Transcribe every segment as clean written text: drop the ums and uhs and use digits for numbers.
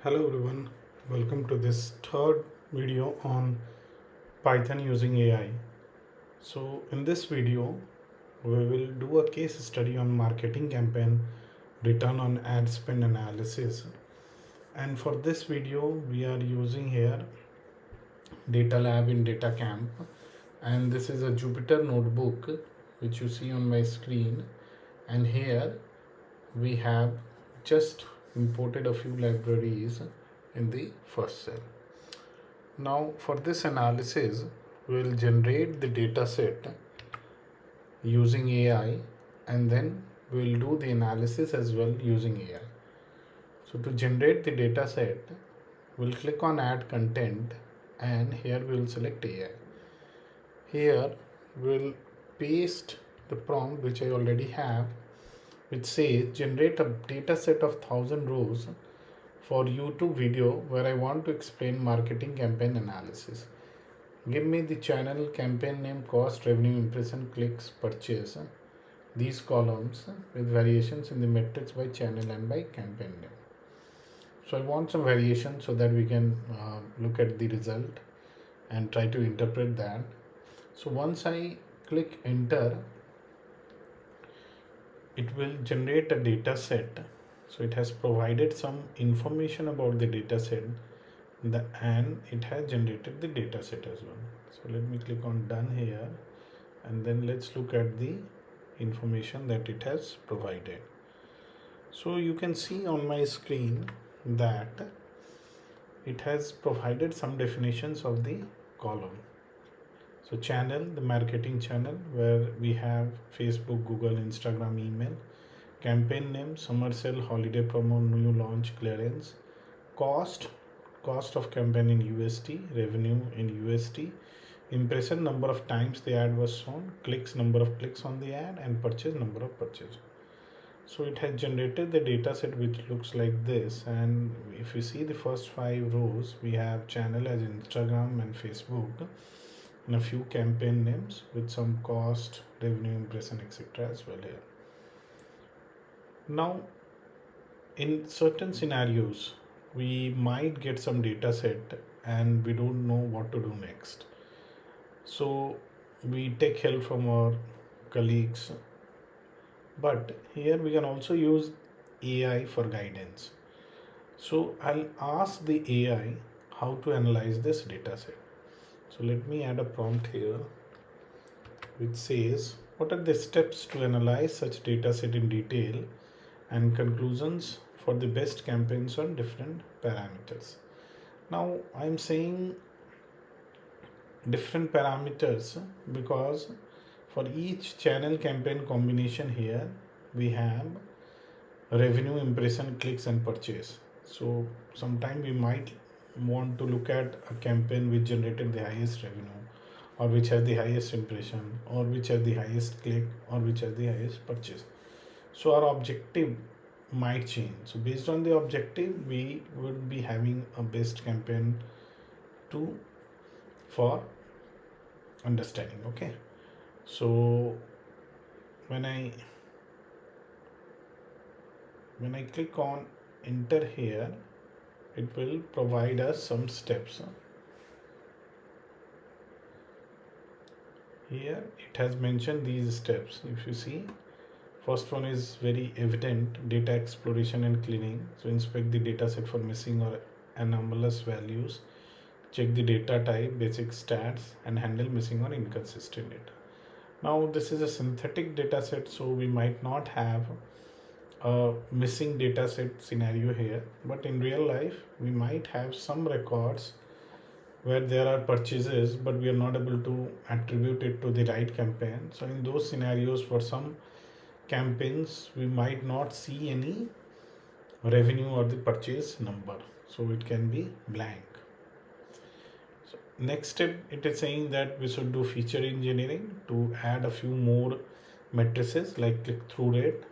Hello everyone, welcome to this third video on Python using AI. So in this video, we will do a case study on marketing campaign return on ad spend analysis. And for this video, we are using here Data Lab in Data Camp. And this is a Jupyter notebook, which you see on my screen. And here we have just imported a few libraries in the first cell. Now for this analysis, we will generate the data set using AI, and then we will do the analysis as well using AI. So to generate the data set, we'll click on add content, and here we will select AI. Here we'll paste the prompt which I already have, which says generate a data set of 1000 rows for YouTube video where I want to explain marketing campaign analysis. Give me the channel, campaign name, cost, revenue, impression, clicks, purchase. These columns with variations in the metrics by channel and by campaign name. So I want some variation so that we can look at the result and try to interpret that. So once I click enter, it will generate a data set. So it has provided some information about the data set and it has generated the data set as well. So let me click on done here, and then let's look at the information that it has provided. So you can see on my screen that it has provided some definitions of the column. So channel, the marketing channel where we have Facebook, Google, Instagram, email. Campaign name, summer sale, holiday promo, new launch, clearance. Cost of campaign in USD, revenue in USD, impression, number of times the ad was shown, clicks, number of clicks on the ad, and purchase, number of purchase. So it has generated the data set which looks like this, and if you see the first 5 rows, we have channel as Instagram and Facebook, and a few campaign names with some cost, revenue, impression, etc. as well here. Now in certain scenarios, we might get some data set and we don't know what to do next. So we take help from our colleagues, but here we can also use AI for guidance. So I'll ask the AI how to analyze this data set. So let me add a prompt here which says, what are the steps to analyze such data set in detail and conclusions for the best campaigns on different parameters. Now I'm saying different parameters because for each channel campaign combination here we have revenue, impression, clicks, and purchase. So sometime we might want to look at a campaign which generated the highest revenue, or which has the highest impression, or which has the highest click, or which has the highest purchase. So our objective might change. So based on the objective, we would be having a best campaign for understanding. Okay. So when I click on enter here, it will provide us some steps. Here it has mentioned these steps. If you see, first one is very evident, data exploration and cleaning. So inspect the data set for missing or anomalous values, check the data type, basic stats, and handle missing or inconsistent data. Now this is a synthetic data set, so we might not have a missing data set scenario here, but in real life we might have some records where there are purchases but we are not able to attribute it to the right campaign. So in those scenarios, for some campaigns we might not see any revenue or the purchase number, so it can be blank. So next step, it is saying that we should do feature engineering to add a few more matrices like click-through rate,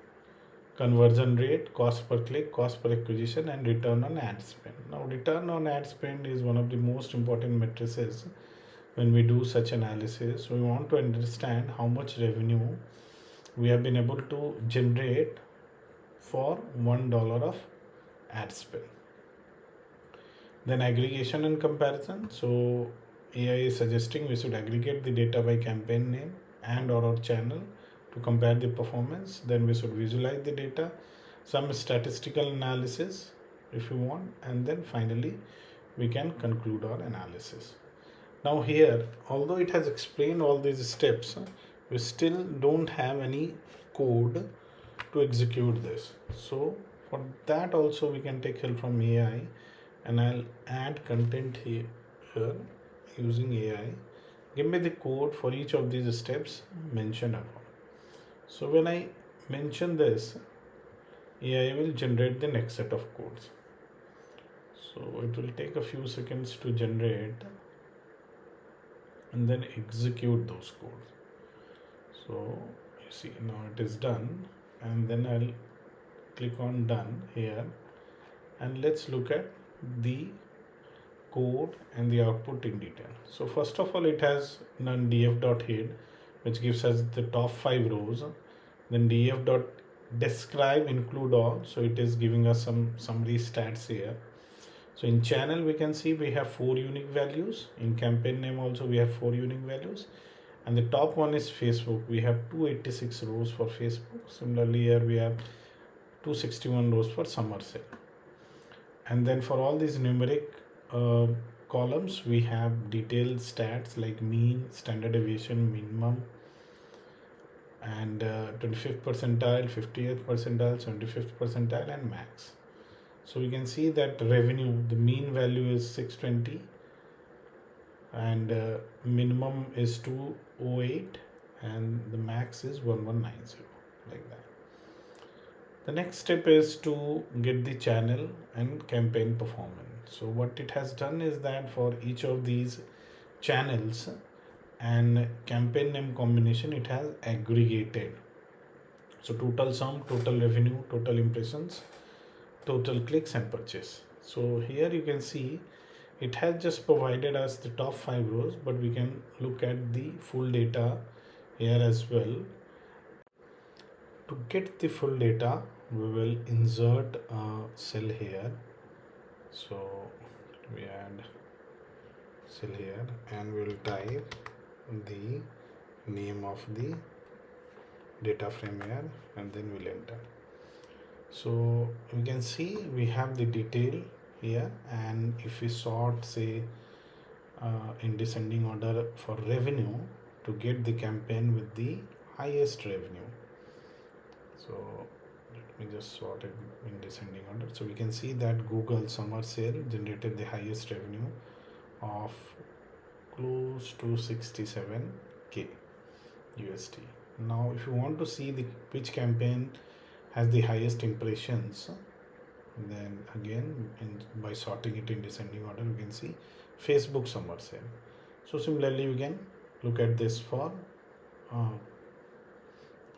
conversion rate, cost per click, cost per acquisition, and return on ad spend. Now return on ad spend is one of the most important matrices when we do such analysis. So we want to understand how much revenue we have been able to generate for $1 of ad spend. Then aggregation and comparison. So AI is suggesting we should aggregate the data by campaign name and or our channel to compare the performance. Then we should visualize the data, some statistical analysis if you want, and then finally we can conclude our analysis. Now here, although it has explained all these steps, we still don't have any code to execute this. So for that also we can take help from AI, and I'll add content here using AI. Give me the code for each of these steps mentioned above. So when I mention this, AI will generate the next set of codes. So it will take a few seconds to generate and then execute those codes. So you see now it is done, and then I'll click on done here, and let's look at the code and the output in detail. So first of all, it has none df.head, which gives us the top 5 rows. Then df.describe include all, so it is giving us some summary stats here. So in channel we can see we have 4 unique values. In campaign name also we have 4 unique values, and the top one is Facebook. We have 286 rows for Facebook. Similarly here we have 261 rows for summer sale. And then for all these numeric columns we have detailed stats like mean, standard deviation, minimum, and 25th percentile, 50th percentile, 75th percentile, and max. So we can see that revenue, the mean value is 620 and minimum is 208 and the max is 1190, like that. The next step is to get the channel and campaign performance. So what it has done is that for each of these channels and campaign name combination, it has aggregated. So total sum, total revenue, total impressions, total clicks and purchase. So here you can see it has just provided us the top 5 rows, but we can look at the full data here as well. To get the full data, we will insert a cell here. So we add cell here and we will type the name of the data frame here, and then we'll enter. So we can see we have the detail here, and if we sort say in descending order for revenue to get the campaign with the highest revenue. So let me just sort it in descending order. So we can see that Google summer sale generated the highest revenue of close to 67k USD. Now if you want to see which campaign has the highest impressions, then again by sorting it in descending order we can see Facebook summer sale. So similarly we can look at this for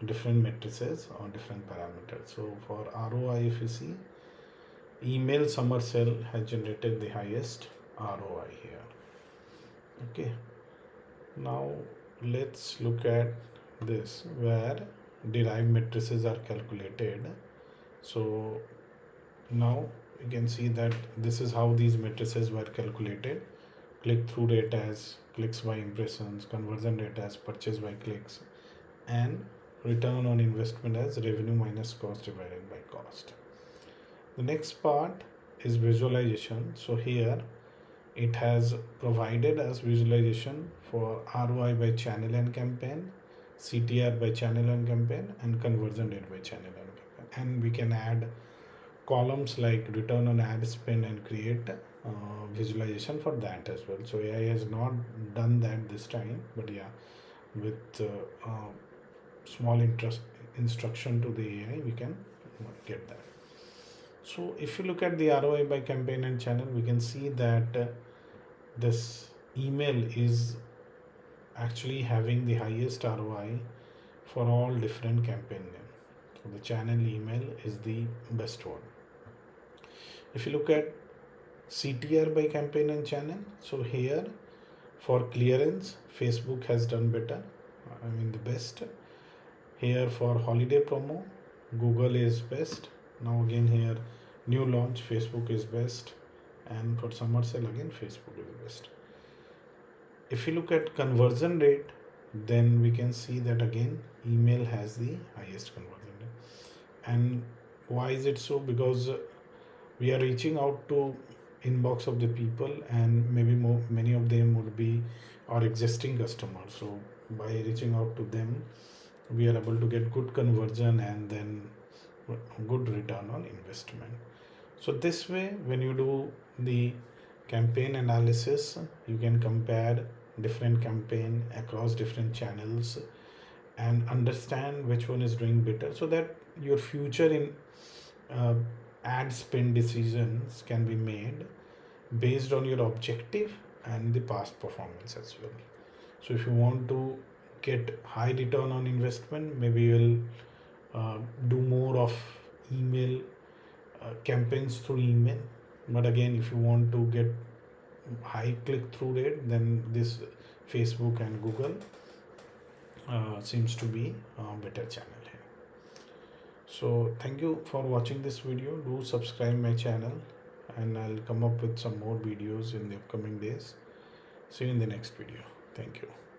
different matrices or different parameters. So for ROI, if you see, email summer sale has generated the highest ROI here. Okay, now let's look at this where derived matrices are calculated. So now you can see that this is how these matrices were calculated. Click through rate as clicks by impressions, conversion rate as purchase by clicks, and return on investment as revenue minus cost divided by cost. The next part is visualization. So here it has provided as visualization for ROI by channel and campaign, CTR by channel and campaign, and conversion rate by channel and campaign. And we can add columns like return on ad spend and create visualization for that as well. So AI has not done that this time, but yeah, with small instruction to the AI we can get that. So if you look at the ROI by campaign and channel, we can see that this email is actually having the highest ROI for all different campaign names. So the channel email is the best one. If you look at CTR by campaign and channel, so here for clearance Facebook has done better, I mean the best. Here for holiday promo, Google is best. Now again here new launch, Facebook is best. and for summer sale again Facebook is best. If you look at conversion rate, then we can see that again email has the highest conversion rate. And why is it so? Because we are reaching out to inbox of the people, and maybe many of them would be our existing customers. So by reaching out to them, we are able to get good conversion and then good return on investment. So this way, when you do the campaign analysis, you can compare different campaign across different channels and understand which one is doing better, so that your future in uh, ad spend decisions can be made based on your objective and the past performance as well. So if you want to get high return on investment, maybe you'll do more of email campaigns through email. But again, if you want to get high click through rate, then this Facebook and Google seems to be a better channel here. So thank you for watching this video. Do subscribe my channel, and I'll come up with some more videos in the upcoming days. See you in the next video. Thank you.